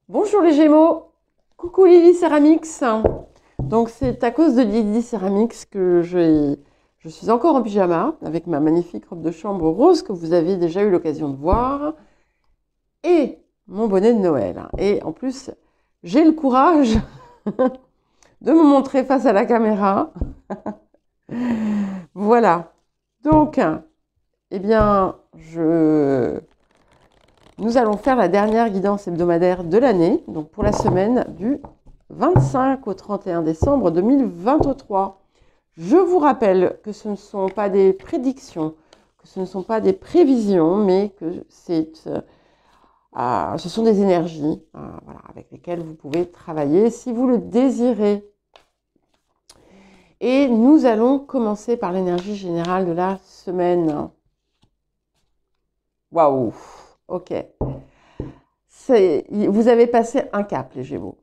Bonjour les Gémeaux, coucou Lily Ceramix. Donc c'est à cause de Lily Ceramix que je suis encore en pyjama avec ma magnifique robe de chambre rose que vous avez déjà eu l'occasion de voir et mon bonnet de Noël. Et en plus, j'ai le courage de me montrer face à la caméra. Voilà. Donc, eh bien, nous allons faire la dernière guidance hebdomadaire de l'année, donc pour la semaine du 25 au 31 décembre 2023. Je vous rappelle que ce ne sont pas des prédictions, que ce ne sont pas des prévisions, mais que ce sont des énergies voilà, avec lesquelles vous pouvez travailler si vous le désirez. Et nous allons commencer par l'énergie générale de la semaine. Waouh, ok. Vous avez passé un cap, les Gémeaux.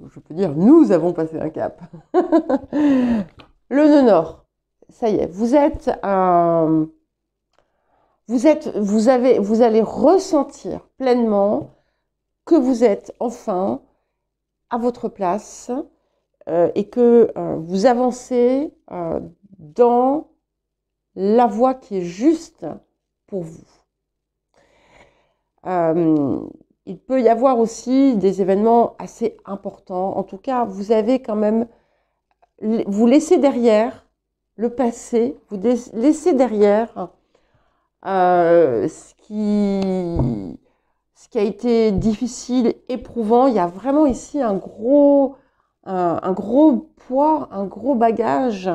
Je peux dire, nous avons passé un cap. Le nœud nord, ça y est, vous allez ressentir pleinement que vous êtes enfin à votre place et que vous avancez dans la voie qui est juste pour vous. Il peut y avoir aussi des événements assez importants. En tout cas, vous avez quand même, vous laissez derrière le passé, vous laissez derrière ce qui a été difficile, éprouvant. Il y a vraiment ici un gros poids, un gros bagage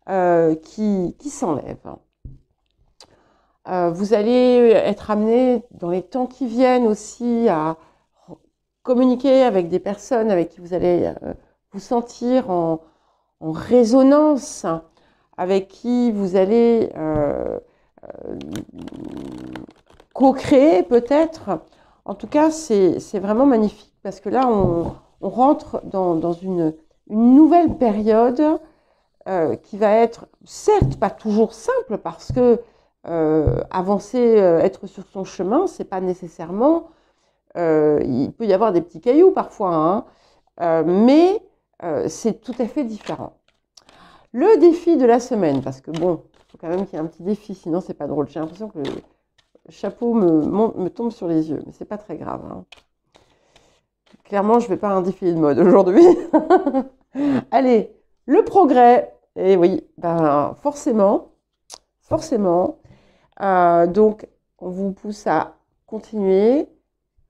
qui s'enlève. Vous allez être amené dans les temps qui viennent aussi à communiquer avec des personnes avec qui vous allez vous sentir en résonance, avec qui vous allez co-créer peut-être. En tout cas, c'est vraiment magnifique parce que là, on rentre dans une nouvelle période qui va être certes pas toujours simple parce que avancer, être sur son chemin, c'est pas nécessairement. Il peut y avoir des petits cailloux parfois, hein, mais c'est tout à fait différent. Le défi de la semaine, parce que bon, il faut quand même qu'il y ait un petit défi, sinon c'est pas drôle. J'ai l'impression que le chapeau me tombe sur les yeux, mais c'est pas très grave. Hein. Clairement, je vais pas à un défilé de mode aujourd'hui. Allez, le progrès. Et oui, ben forcément. Donc, on vous pousse à continuer,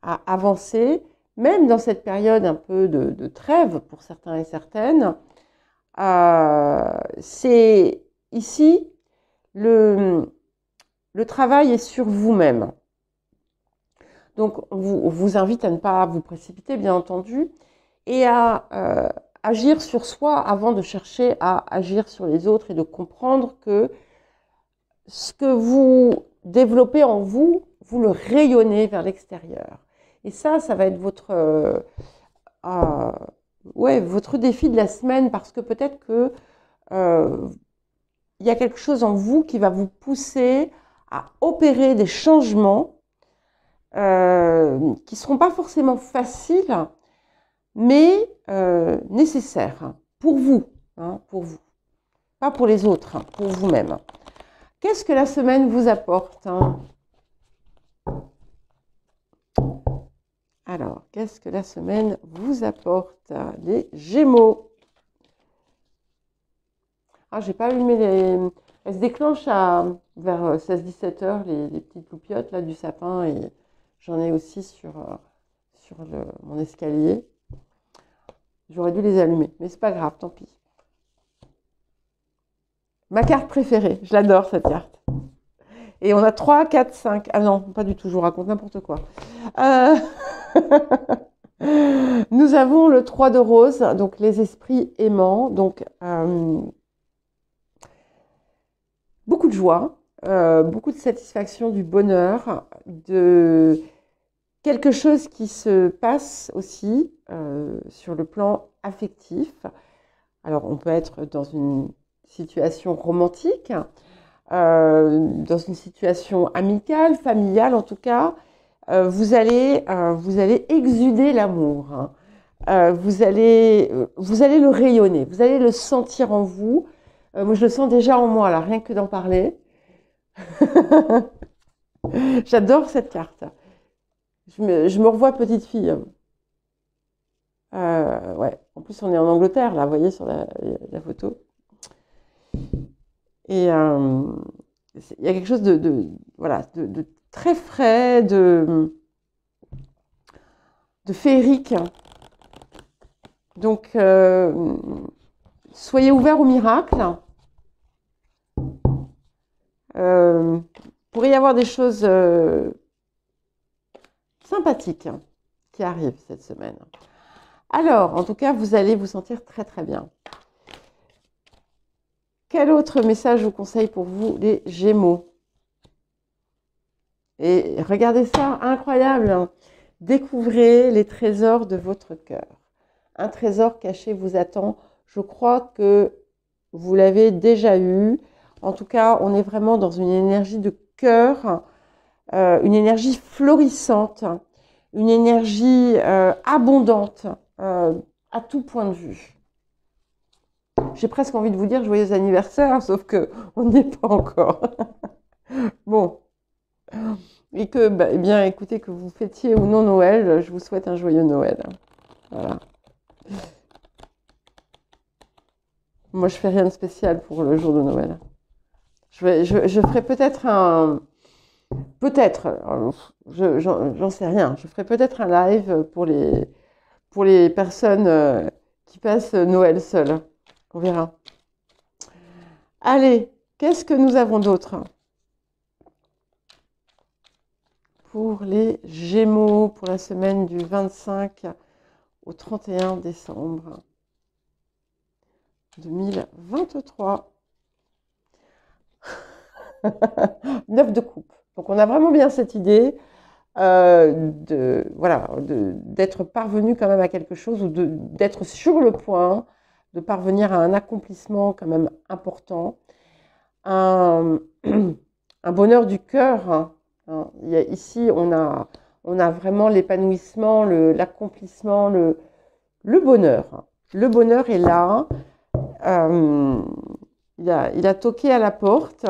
à avancer, même dans cette période un peu de trêve pour certains et certaines. C'est ici, le travail est sur vous-même. Donc, on vous invite à ne pas vous précipiter, bien entendu, et à agir sur soi avant de chercher à agir sur les autres et de comprendre que ce que vous développez en vous, vous le rayonnez vers l'extérieur. Et ça va être votre défi de la semaine parce que peut-être que il y a quelque chose en vous qui va vous pousser à opérer des changements qui ne seront pas forcément faciles, mais nécessaires pour vous, hein, pour vous. Pas pour les autres, hein, pour vous-même. Qu'est-ce que la semaine vous apporte, hein? Alors, qu'est-ce que la semaine vous apporte, les Gémeaux? Ah, j'ai pas allumé les... Elles se déclenchent vers 16-17 heures, les petites loupiottes là, du sapin, et j'en ai aussi sur mon escalier. J'aurais dû les allumer, mais c'est pas grave, tant pis. Ma carte préférée, je l'adore cette carte. Et on a 3, 4, 5. Ah non, pas du tout, je vous raconte n'importe quoi. Nous avons le 3 de rose, donc les esprits aimants. Donc, beaucoup de joie, beaucoup de satisfaction, du bonheur, de quelque chose qui se passe aussi sur le plan affectif. Alors, on peut être dans une situation romantique, dans une situation amicale, familiale en tout cas, vous allez exuder l'amour, hein. Vous allez le rayonner, vous allez le sentir en vous. Moi, je le sens déjà en moi, là, rien que d'en parler. J'adore cette carte. Je me revois petite fille. Ouais. En plus, on est en Angleterre, là, vous voyez, sur la photo. Et il y a quelque chose voilà, de très frais, de féerique. Donc, soyez ouverts au miracle. Pourrait y avoir des choses sympathiques qui arrivent cette semaine. Alors, en tout cas, vous allez vous sentir très très bien. Quel autre message je vous conseille pour vous, les Gémeaux? Et regardez ça, incroyable, hein. Découvrez les trésors de votre cœur. Un trésor caché vous attend. Je crois que vous l'avez déjà eu. En tout cas, on est vraiment dans une énergie de cœur, une énergie florissante, une énergie abondante à tout point de vue. J'ai presque envie de vous dire joyeux anniversaire, sauf que on n'y est pas encore. Bon. Et que, bah, eh bien, écoutez, que vous fêtiez ou non Noël, je vous souhaite un joyeux Noël. Voilà. Moi, je fais rien de spécial pour le jour de Noël. Je ferai peut-être un... Peut-être, j'en sais rien. Je ferai peut-être un live pour les personnes qui passent Noël seules. On verra. Allez, qu'est-ce que nous avons d'autre pour les Gémeaux pour la semaine du 25 au 31 décembre 2023. 9 de coupe. Donc on a vraiment bien cette idée d'être parvenu quand même à quelque chose ou d'être sur le point de parvenir à un accomplissement quand même important, un bonheur du cœur, hein. Ici, on a vraiment l'épanouissement, l'accomplissement, le bonheur. Le bonheur est là. Il a toqué à la porte.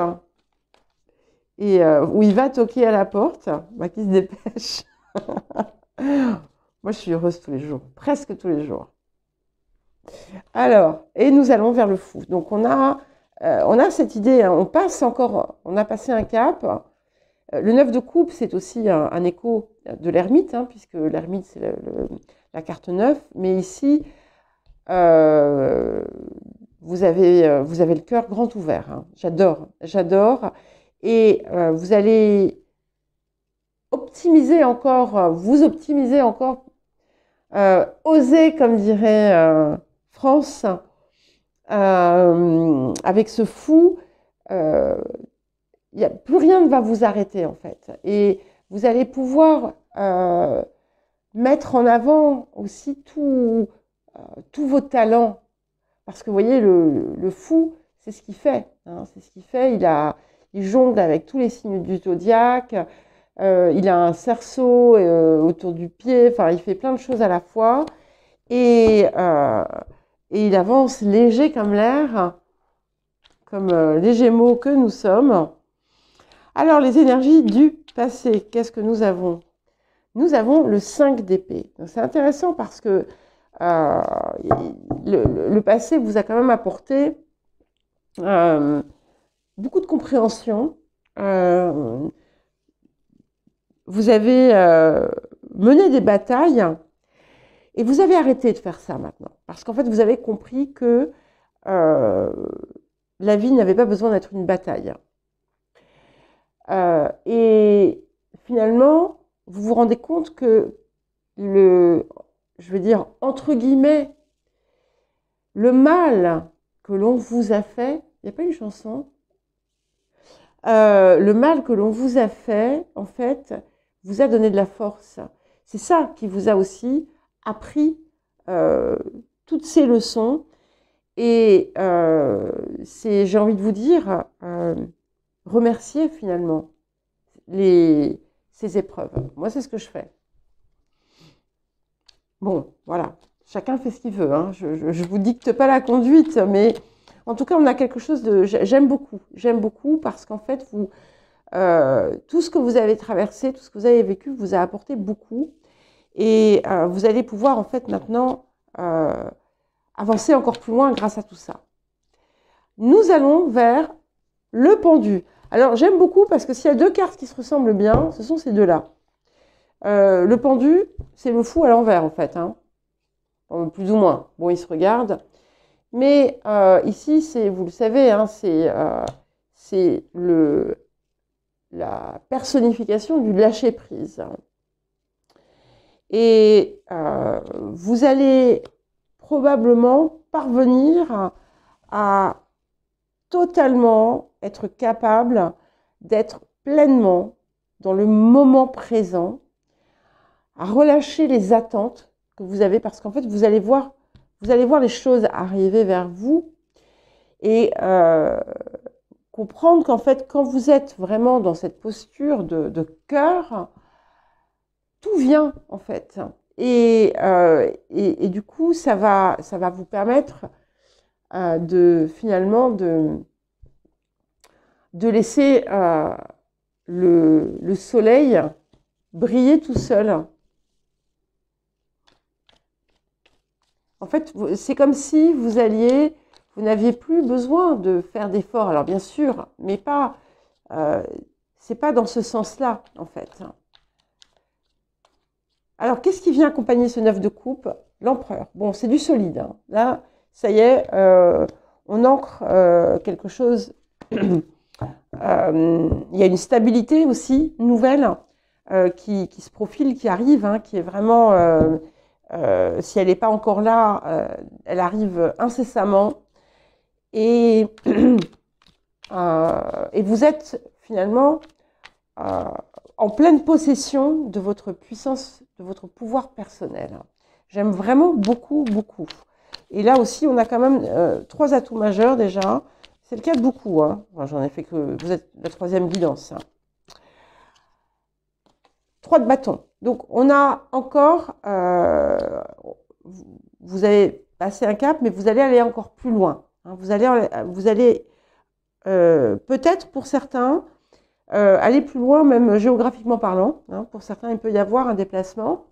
Ou il va toquer à la porte. Bah, qu'il se dépêche. Moi, je suis heureuse tous les jours. Presque tous les jours. Alors, et nous allons vers le fou. Donc, on a cette idée. Hein, on a passé un cap. Le 9 de coupe, c'est aussi un écho de l'ermite, hein, puisque l'ermite, c'est la carte 9. Mais ici, vous avez le cœur grand ouvert. Hein. J'adore. Et vous allez vous optimiser encore, oser, comme dirait France, avec ce fou. Plus rien ne va vous arrêter en fait. Et vous allez pouvoir mettre en avant aussi tous vos talents. Parce que vous voyez, le fou, c'est ce qu'il fait. Hein, c'est ce qu'il fait. Il jongle avec tous les signes du zodiaque. Il a un cerceau autour du pied. Enfin, il fait plein de choses à la fois. Et il avance léger comme l'air, comme les Gémeaux que nous sommes. Alors, les énergies du passé, qu'est-ce que nous avons? Nous avons le 5 d'épée. C'est intéressant parce que le passé vous a quand même apporté beaucoup de compréhension. Vous avez mené des batailles et vous avez arrêté de faire ça maintenant. Parce qu'en fait, vous avez compris que la vie n'avait pas besoin d'être une bataille. Et finalement, vous vous rendez compte que je veux dire, entre guillemets, le mal que l'on vous a fait, il n'y a pas une chanson? Le mal que l'on vous a fait, en fait, vous a donné de la force. C'est ça qui vous a aussi appris toutes ces leçons. Et j'ai envie de vous dire, remerciez finalement ces ces épreuves. Moi, c'est ce que je fais. Bon, voilà. Chacun fait ce qu'il veut, hein. Je ne vous dicte pas la conduite, mais en tout cas, on a quelque chose de... J'aime beaucoup. J'aime beaucoup parce qu'en fait, tout ce que vous avez traversé, tout ce que vous avez vécu vous a apporté beaucoup. Et vous allez pouvoir, en fait, maintenant, avancer encore plus loin grâce à tout ça. Nous allons vers le pendu. Alors, j'aime beaucoup parce que s'il y a deux cartes qui se ressemblent bien, ce sont ces deux-là. Le pendu, c'est le fou à l'envers, en fait, hein. Plus ou moins. Bon, il se regarde. Mais ici, vous le savez, hein, c'est la personnification du lâcher-prise. Et vous allez probablement parvenir à totalement être capable d'être pleinement dans le moment présent, à relâcher les attentes que vous avez, parce qu'en fait, vous allez voir les choses arriver vers vous et comprendre qu'en fait, quand vous êtes vraiment dans cette posture de cœur, tout vient en fait. Et du coup, ça va vous permettre finalement de laisser le soleil briller tout seul. En fait, c'est comme si vous n'aviez plus besoin de faire d'efforts. Alors bien sûr, mais pas, c'est pas dans ce sens-là en fait. Alors, qu'est-ce qui vient accompagner ce 9 de coupe? L'empereur. Bon, c'est du solide, hein. Là, ça y est, on ancre quelque chose. Il y a une stabilité aussi nouvelle qui se profile, qui arrive, hein, qui est vraiment, si elle n'est pas encore là, elle arrive incessamment. Et vous êtes finalement en pleine possession de votre puissance, de votre pouvoir personnel. J'aime vraiment beaucoup, beaucoup. Et là aussi, on a quand même 3 atouts majeurs déjà. C'est le cas de beaucoup, hein. Enfin, j'en ai fait que... Vous êtes la 3e guidance, hein. 3 de bâton. Donc, on a encore... vous avez passé un cap, mais vous allez aller encore plus loin, hein. Vous allez peut-être pour certains... aller plus loin, même géographiquement parlant, hein. Pour certains, il peut y avoir un déplacement,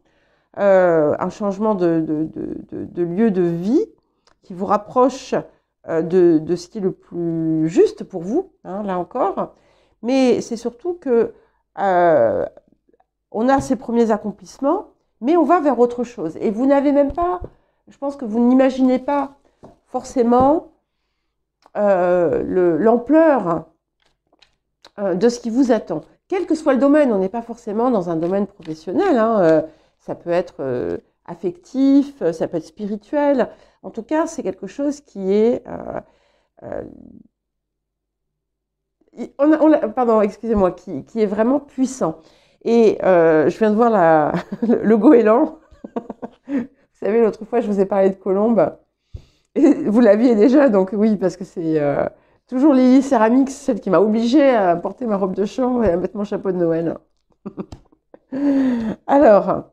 un changement de lieu de vie qui vous rapproche de ce qui est le plus juste pour vous, hein, là encore. Mais c'est surtout que on a ces premiers accomplissements, mais on va vers autre chose. Et vous n'avez même pas, je pense que vous n'imaginez pas forcément l'ampleur de ce qui vous attend. Quel que soit le domaine, on n'est pas forcément dans un domaine professionnel, hein, ça peut être affectif, ça peut être spirituel. En tout cas, c'est quelque chose qui est... pardon, excusez-moi, qui est vraiment puissant. Et je viens de voir le goéland. Vous savez, l'autre fois, je vous ai parlé de colombe. Et vous l'aviez déjà, donc oui, parce que c'est... toujours Lily Céramique, celle qui m'a obligée à porter ma robe de chambre et à mettre mon chapeau de Noël. Alors,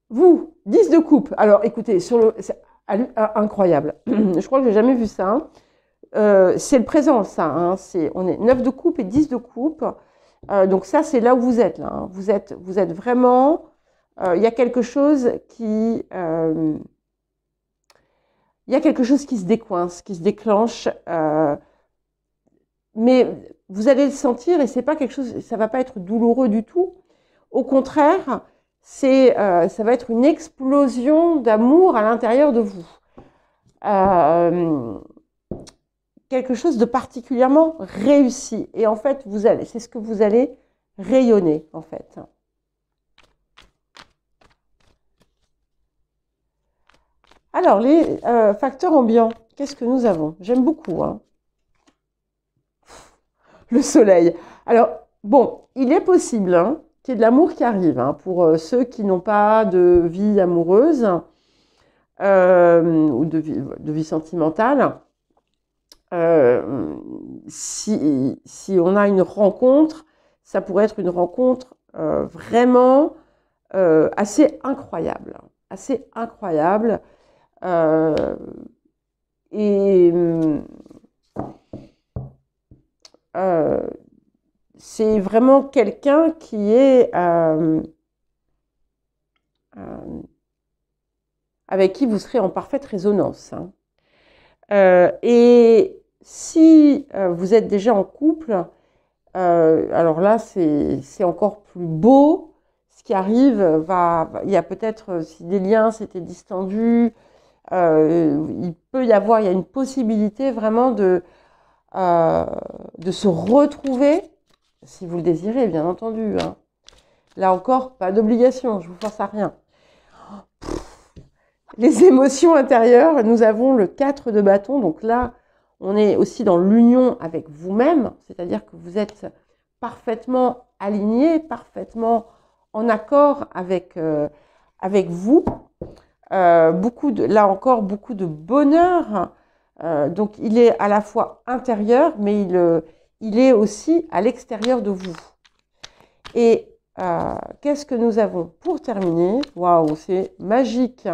vous, 10 de coupe. Alors, écoutez, c'est incroyable. Je crois que j'ai jamais vu ça. C'est le présent, ça, hein. On est 9 de coupe et 10 de coupe. Donc ça, c'est là où vous êtes, là, hein. Vous êtes vraiment... Il y a quelque chose qui... il y a quelque chose qui se décoince, qui se déclenche, mais vous allez le sentir et c'est pas quelque chose, ça va pas être douloureux du tout. Au contraire, ça va être une explosion d'amour à l'intérieur de vous. Quelque chose de particulièrement réussi. Et en fait, c'est ce que vous allez rayonner, en fait. Alors, les facteurs ambiants, qu'est-ce que nous avons? J'aime beaucoup, hein. Le soleil. Alors, bon, il est possible, hein, qu'il y ait de l'amour qui arrive, hein, pour ceux qui n'ont pas de vie amoureuse ou de vie sentimentale. Si on a une rencontre, ça pourrait être une rencontre vraiment assez incroyable. Assez incroyable. Et c'est vraiment quelqu'un qui est avec qui vous serez en parfaite résonance. Hein. Et si vous êtes déjà en couple, alors là, c'est encore plus beau. Ce qui arrive, il y a peut-être, si des liens s'étaient distendus, il peut y avoir, il y a une possibilité vraiment de se retrouver, si vous le désirez, bien entendu. Hein. Là encore, pas d'obligation, je vous force à rien. Les émotions intérieures, nous avons le 4 de bâton, donc là, on est aussi dans l'union avec vous-même, c'est-à-dire que vous êtes parfaitement aligné, parfaitement en accord avec vous. Là encore, beaucoup de bonheur. Donc, il est à la fois intérieur, mais il est aussi à l'extérieur de vous. Et qu'est-ce que nous avons pour terminer? Waouh, c'est magique.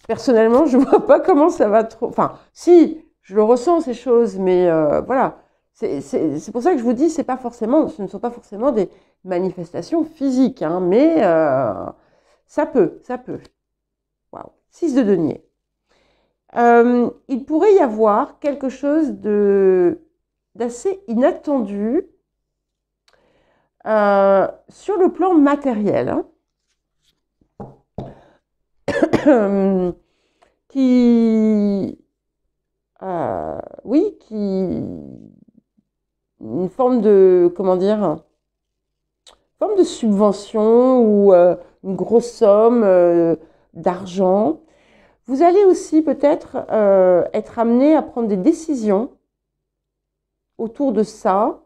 Personnellement, je ne vois pas comment ça va trop... Enfin, si, je le ressens, ces choses, mais voilà. C'est pour ça que je vous dis, ce ne sont pas forcément des manifestations physiques, hein, mais ça peut. Waouh, 6 de denier. Il pourrait y avoir quelque chose d'assez inattendu sur le plan matériel, hein, une forme de, comment dire, forme de subvention ou une grosse somme d'argent. Vous allez aussi peut-être être amené à prendre des décisions autour de ça.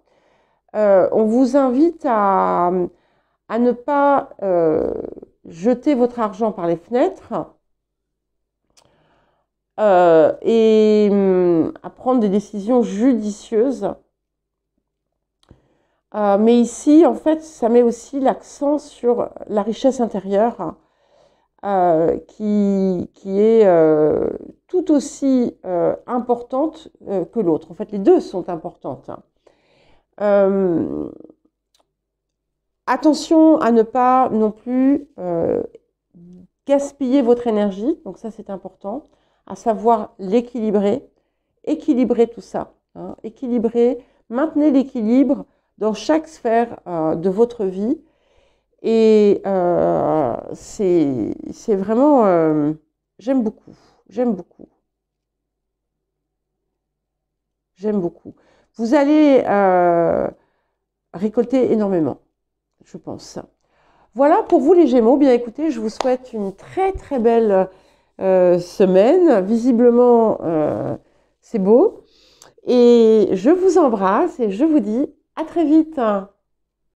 On vous invite à ne pas jeter votre argent par les fenêtres et à prendre des décisions judicieuses. Mais ici, en fait, ça met aussi l'accent sur la richesse intérieure qui est tout aussi importante que l'autre. En fait, les deux sont importantes. Attention à ne pas non plus gaspiller votre énergie, donc ça c'est important, à savoir l'équilibrer, équilibrer tout ça, hein, équilibrer, maintenez l'équilibre dans chaque sphère de votre vie. Et c'est vraiment, j'aime beaucoup. Vous allez récolter énormément, je pense. Voilà pour vous les Gémeaux. Bien écoutez, je vous souhaite une très très belle semaine. Visiblement, c'est beau. Et je vous embrasse et je vous dis à très vite.